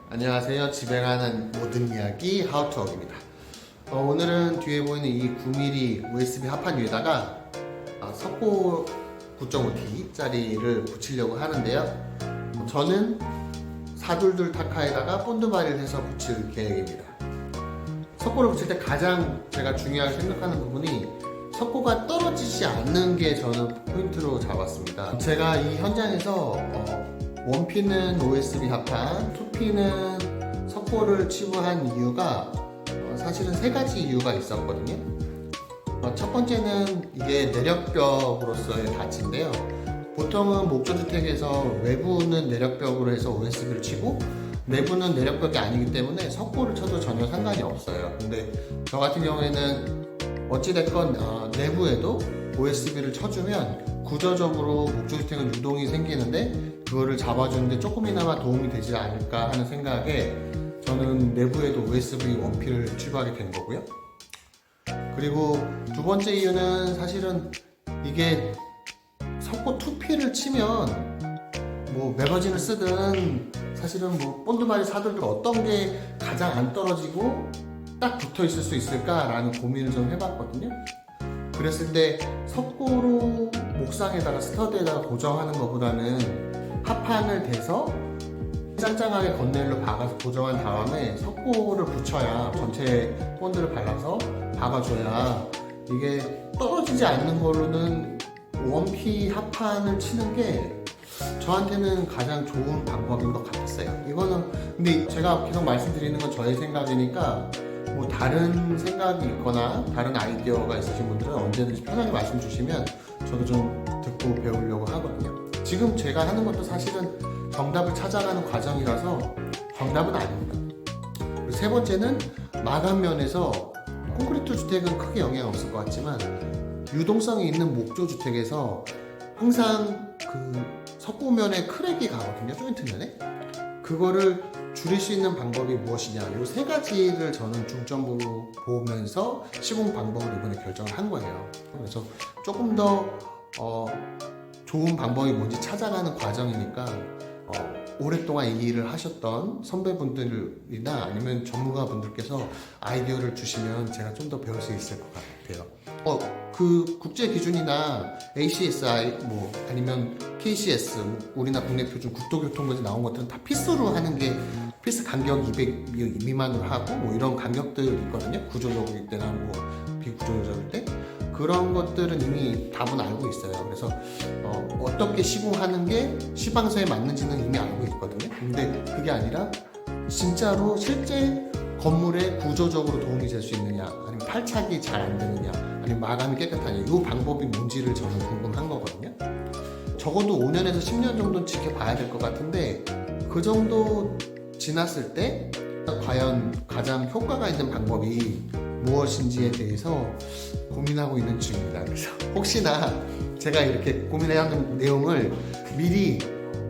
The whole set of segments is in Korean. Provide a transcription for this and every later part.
안녕하세요. 집에 가는 모든 이야기 하우투웍입니다. 오늘은 뒤에 보이는 이 9mm USB 합판 위에다가 석고 9.5T 짜리를 붙이려고 하는데요. 저는 422 타카에다가 본드바리를 해서 붙일 계획입니다. 석고를 붙일 때 가장 제가 중요하게 생각하는 부분이 석고가 떨어지지 않는 게 저는 포인트로 잡았습니다. 제가 이 현장에서 1P는 OSB 합판, 2P는 석고를 치부한 이유가 사실은 세 가지 이유가 있었거든요. 첫 번째는 이게 내력벽으로서의 가치인데요. 보통은 목조주택에서 외부는 내력벽으로 해서 OSB를 치고 내부는 내력벽이 아니기 때문에 석고를 쳐도 전혀 상관이 없어요. 근데 저 같은 경우에는 어찌됐건 내부에도 OSB를 쳐주면 구조적으로 목조주택은 유동이 생기는데 그거를 잡아주는데 조금이나마 도움이 되지 않을까 하는 생각에 저는 내부에도 OSB 1P를 치부하게 된 거고요. 그리고 두 번째 이유는 사실은 이게 석고 2P를 치면 뭐 매거진을 쓰든 사실은 뭐 본드바리 사들도 어떤 게 가장 안 떨어지고 딱 붙어 있을 수 있을까라는 고민을 좀 해봤거든요. 그랬을 때 석고로 목상에다가 스터드에다가 고정하는 것보다는 합판을 대서 짱짱하게 건네일로 박아서 고정한 다음에 석고를 붙여야 전체 본드를 발라서 박아줘야 이게 떨어지지 않는 걸로는 1P 합판을 치는 게 저한테는 가장 좋은 방법인 것 같았어요. 이거는 근데 제가 계속 말씀드리는 건 저의 생각이니까 뭐 다른 생각이 있거나 다른 아이디어가 있으신 분들은 언제든지 편하게 말씀 주시면 저도 좀 듣고 배우려고 하거든요. 지금 제가 하는 것도 사실은 정답을 찾아가는 과정이라서 정답은 아닙니다. 그리고 세 번째는 마감 면에서 콘크리트 주택은 크게 영향 없을 것 같지만 유동성이 있는 목조 주택에서 항상 그 석고면에 크랙이 가거든요. 조인트 면에. 그거를 줄일 수 있는 방법이 무엇이냐. 이 세 가지를 저는 중점으로 보면서 시공 방법을 이번에 결정을 한 거예요. 그래서 조금 더 좋은 방법이 뭔지 찾아가는 과정이니까 오랫동안 이 일을 하셨던 선배분들이나 아니면 전문가분들께서 아이디어를 주시면 제가 좀 더 배울 수 있을 것 같아요. 그 국제 기준이나 ACSI 뭐 아니면 KCS 우리나라 국내 표준 국토교통부에서 나온 것들은 다 피스로 하는 게 피스 간격 200 미만으로 하고 뭐 이런 간격들이 있거든요. 구조적일 때나 뭐 비구조적일 때 그런 것들은 이미 답은 알고 있어요. 그래서 어떻게 시공하는 게 시방서에 맞는지는 이미 알고 있거든요. 근데 그게 아니라 진짜로 실제 건물에 구조적으로 도움이 될 수 있느냐, 아니면 탈착이 잘 안 되느냐, 아니면 마감이 깨끗하냐, 이 방법이 뭔지를 저는 궁금한 거거든요. 적어도 5년에서 10년 정도는 지켜봐야 될 것 같은데 그 정도 지났을 때 과연 가장 효과가 있는 방법이 무엇인지에 대해서 고민하고 있는 중입니다. 그래서 혹시나 제가 이렇게 고민하는 내용을 미리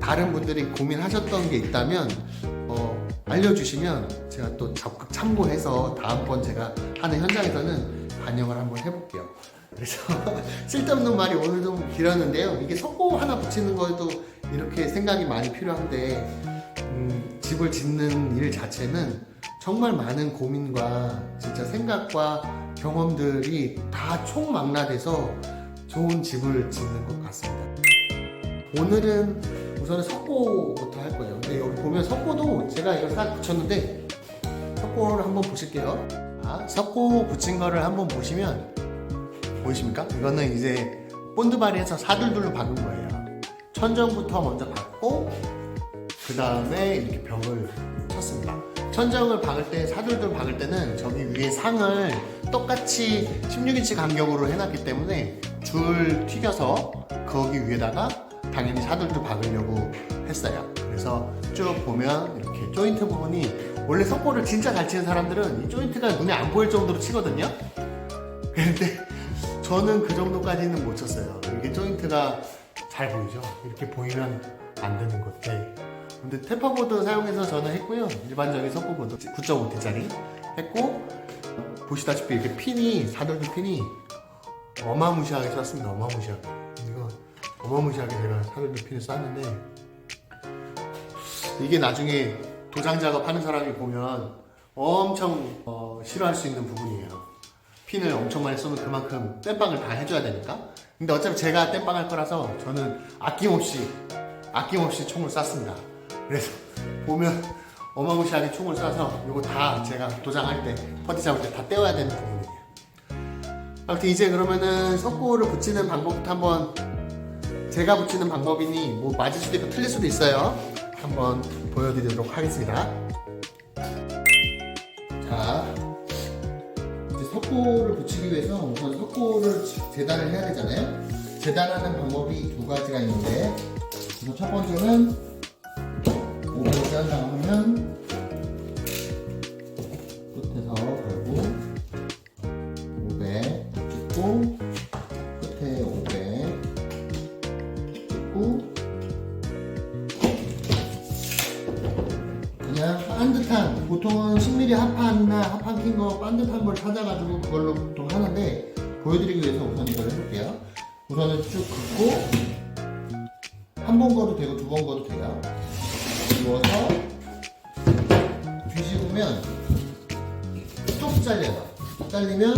다른 분들이 고민하셨던 게 있다면 알려주시면 제가 또 적극 참고해서 다음번 제가 하는 현장에서는 반영을 한번 해볼게요. 그래서 쓸데없는 말이 오늘 좀 길었는데요. 이게 석고 하나 붙이는 거에도 이렇게 생각이 많이 필요한데 집을 짓는 일 자체는 정말 많은 고민과 진짜 생각과 경험들이 다 총망라돼서 좋은 집을 짓는 것 같습니다. 오늘은 우선은 석고부터 할 거예요. 근데 여기 보면 석고도 제가 이걸 딱 붙였는데 석고를 한번 보실게요. 석고 붙인 거를 한번 보시면 보이십니까? 이거는 이제 본드바리에서 422로 박은 거예요. 천정부터 먼저 박고 그 다음에 이렇게 벽을 쳤습니다. 천정을 박을 때 422 박을 때는 저기 위에 상을 똑같이 16인치 간격으로 해놨기 때문에 줄 튀겨서 거기 위에다가 당연히 422 박으려고 했어요. 그래서 쭉 보면 이렇게 조인트 부분이 원래 석고를 진짜 잘 치는 사람들은 이 조인트가 눈에 안 보일 정도로 치거든요. 근데 저는 그 정도까지는 못 쳤어요. 이게 조인트가 잘 보이죠? 이렇게 보이면 안 되는 것들. 근데 테퍼보드 사용해서 저는 했고요. 일반적인 석고보드 9.5T짜리 했고 보시다시피 이렇게 핀이 422 핀이 어마무시하게 쐈습니다. 어마무시하게. 이거 어마무시하게 제가 422 핀을 쐈는데 이게 나중에 도장 작업하는 사람이 보면 엄청 싫어할 수 있는 부분이에요. 핀을 엄청 많이 쏘면 그만큼 땜빵을 다 해줘야 되니까. 근데 어차피 제가 땜빵 할 거라서 저는 아낌없이 총을 쐈습니다. 그래서 보면 어마무시하게 총을 쏴서 이거 다 제가 도장할 때, 퍼티 잡을 때 다 떼어야 되는 부분이에요. 아무튼 이제 그러면은 석고를 붙이는 방법부터 한번, 제가 붙이는 방법이니 뭐 맞을 수도 있고 틀릴 수도 있어요. 한번 보여드리도록 하겠습니다. 자, 이제 석고를 붙이기 위해서 우선 석고를 재단을 해야 되잖아요. 재단하는 방법이 두 가지가 있는데, 우선 첫 번째는 500을 짠다고 하면 끝에서 걸고 500 찍고 끝에 500 찍고 그냥 반듯한, 보통은 10mm 합판이나 합판 낀 거 반듯한 걸 찾아가지고 그걸로 보통 하는데, 보여드리기 위해서 우선 이걸 해볼게요. 우선은 쭉 긋고 한 번 거도 되고 두 번 거도 돼요. 누워서 뒤집으면 쭉 잘려요. 잘리면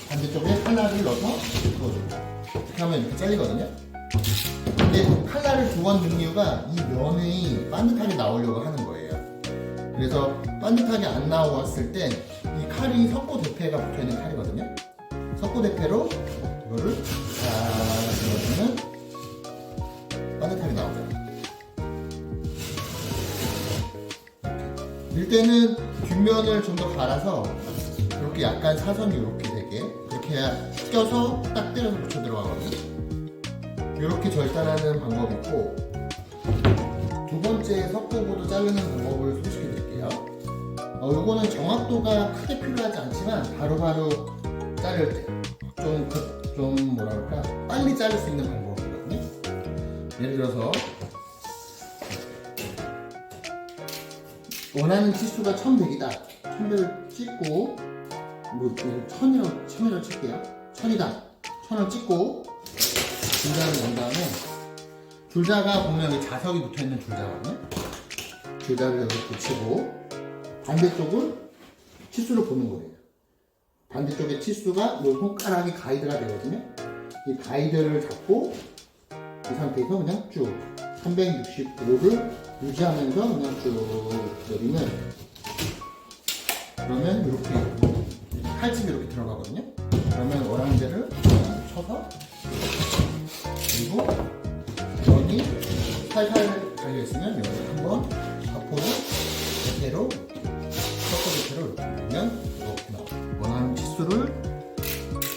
반대쪽에 칼날을 넣어서 그어주고, 이렇게 하면 이렇게 잘리거든요. 근데 칼날을 두 번 넣는 이유가 이 면이 반듯하게 나오려고 하는 거예요. 그래서 반듯하게 안 나왔을 때 이 칼이 석고 대패가 붙어있는 칼이거든요. 석고 대패로 이거를 잘 넣어주면 반듯하게 나오죠. 밀 때는 뒷면을 좀 더 갈아서 이렇게 약간 사선이 이렇게 되게, 그렇게 해야 껴서 딱 때려서 붙여 들어가거든요. 이렇게 절단하는 방법이 있고, 두 번째 석고보도 자르는 방법을 소개시켜 드릴게요. 이거는 정확도가 크게 필요하지 않지만 바로바로 자를 때 좀 뭐랄까 빨리 자를 수 있는 방법이거든요. 예를 들어서 원하는 치수가 1100이다. 1100을 찍고, 뭐 1000이라고 칠게요. 1000이다. 1000을 찍고 줄자를 넣은 다음에, 줄자가 보면 여기 자석이 붙어있는 줄자거든요. 줄자를 여기 붙이고 반대쪽을 치수를 보는 거예요. 반대쪽의 치수가 이 손가락이 가이드가 되거든요. 이 가이드를 잡고 이 상태에서 그냥 쭉 365를 유지하면서 그냥 쭉 내리면, 그러면 이렇게 칼집이 이렇게 들어가거든요. 그러면 원하는 데를 쳐서, 그리고 여기 살살 달려있으면 여기 한번 앞으로 대패로, 석고 대패로 이렇게 누르면 이렇게 나와요. 원하는 치수를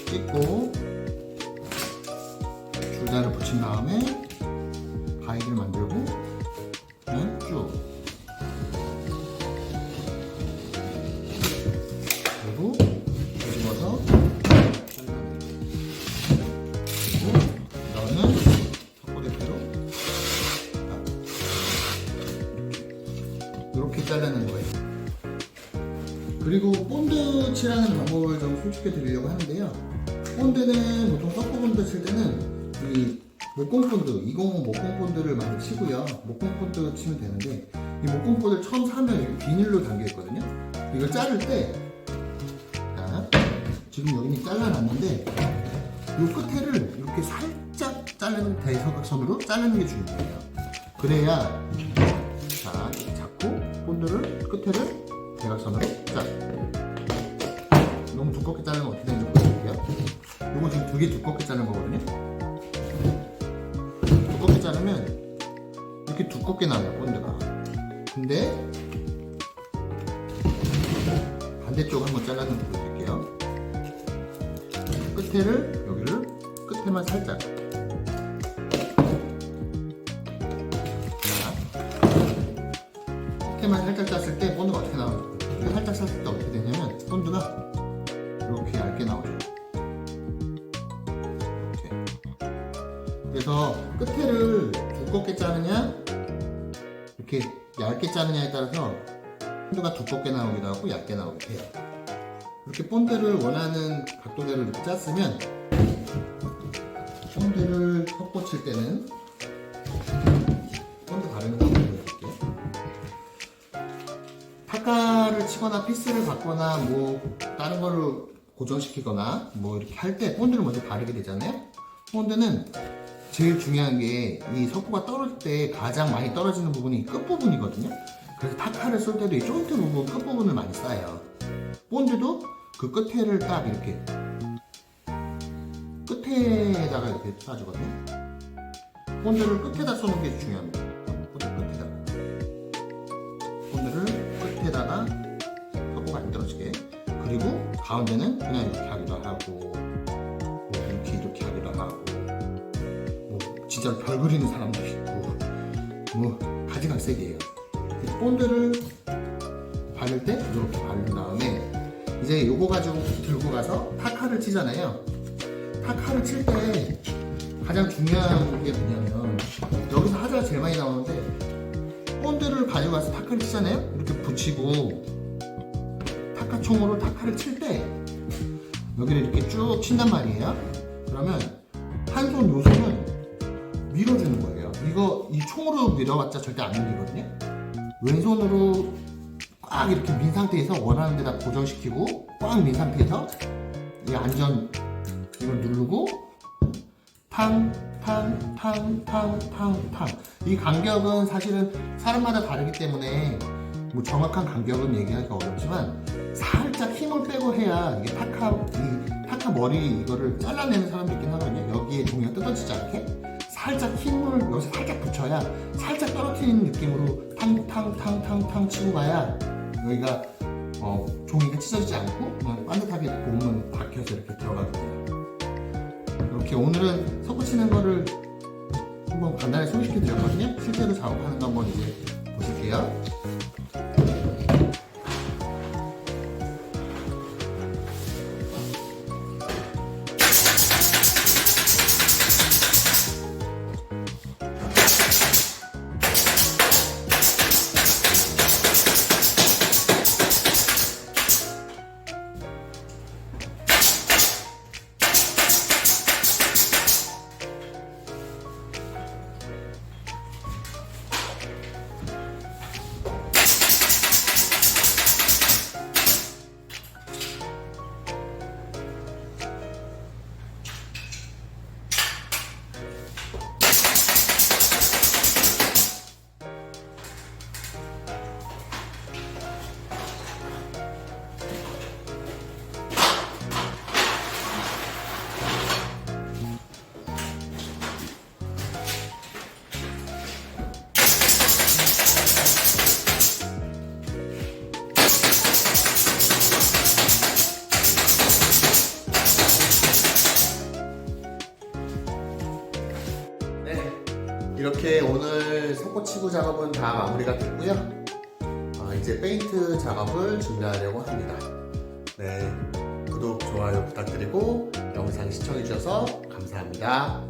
찍고 줄자를 붙인 다음에 가이드를 만들고 그냥 쭉, 그리고 뒤집어서 그리고 너는 석고 대패로 이렇게 자르는 거예요. 그리고 본드 칠하는 방법을 좀 소개시켜 드리려고 하는데요. 본드는 보통 석고 본드 칠 때는 이 목공 본드, 205 목공 본드를 많이 치고요. 목공 본드 치면 되는데, 이 목공 본드를 처음 사면 이렇게 비닐로 담겨 있거든요. 이걸 자를 때, 자, 지금 여기는 잘라놨는데 이 끝에를 이렇게 살짝 자르는, 대사각선으로 자르는 게 중요해요. 그래야, 자, 이렇게 잡고 본드를 끝에를 대각선으로 짜. 너무 두껍게 자르면 어떻게 되는지 보여드릴게요. 이거 지금 되게 두껍게 자른 거거든요. 두껍게 자르면 이렇게 두껍게 나와요, 본드가. 근데 반대쪽 한번 잘라서 보여드릴게요. 끝에를, 여기를 끝에만 살짝. 끝에만 살짝 짰을 때 본드가 어떻게 나와요? 이렇게 살짝 짰을 때 어떻게 되냐면 본드가 이렇게 얇게 나오죠. 이렇게. 그래서 끝에를 두껍게 자르냐 이렇게 얇게 자르냐에 따라서 본드가 두껍게 나오기도 하고 얇게 나오기도 해요. 이렇게 본드를 원하는 각도대로 이렇게 짰으면, 본드를 석고 칠 때는 본드 바르는 방법 보여드릴게요. 타카를 치거나 피스를 받거나 뭐 다른 거를 고정시키거나 뭐 이렇게 할 때 본드를 먼저 바르게 되잖아요. 본드는 제일 중요한 게 이 석고가 떨어질 때 가장 많이 떨어지는 부분이 이 끝부분이거든요. 그래서 타카를 쏠 때도 이 조인트 부분 끝부분을 많이 쌓아요. 본드도 그 끝에를 딱 이렇게 끝에다가 이렇게 쏴주거든요. 본드를 끝에다 쏘는 게 중요합니다. 본드를 끝에다가 석고가 안 떨어지게. 그리고 가운데는 그냥 이렇게 하기도 하고 뭐 이렇게 하기도 하고 뭐 진짜 별 그리는 사람도 있고 뭐 가지각색이에요. 본드를 바를 때 이렇게 바른 다음에 이제 요거 가지고 들고 가서 타카를 치잖아요. 타카를 칠 때 가장 중요한 게 뭐냐면 여기서 하자가 제일 많이 나오는데 본드를 가지고 가서 타카를 치잖아요. 이렇게 붙이고 타카총으로 타카를 칠 때 여기를 이렇게 쭉 친단 말이에요. 그러면 한 손 요 손은 밀어주는 거예요. 이 총으로 밀어봤자 절대 안 밀리거든요. 왼손으로 꽉 이렇게 민 상태에서 원하는 데다 고정시키고 꽉 민 상태에서 이 안전 이걸 누르고 탕 이 간격은 사실은 사람마다 다르기 때문에 뭐 정확한 간격은 얘기하기가 어렵지만 살짝 힘을 빼고 해야 이게 타카 머리 이거를 잘라내는 사람도 있긴 하거든요. 여기에 종이가 뜯어지지 않게 살짝 힘을 여기서 살짝 붙여야 살짝 떨어뜨리는 느낌으로 탕 치고 가야 여기가 종이가 찢어지지 않고 그냥 반듯하게 보면 박혀서 이렇게 들어가게 돼요. 이렇게 오늘은 석고 치는 거를 한번 간단히 소개시켜 드렸거든요. 실제로 작업하는 거 한번 이제 보실게요. 이렇게 오늘 석고 치구 작업은 다 마무리가 됐고요. 이제 페인트 작업을 준비하려고 합니다. 네, 구독, 좋아요 부탁드리고 영상 시청해주셔서 감사합니다.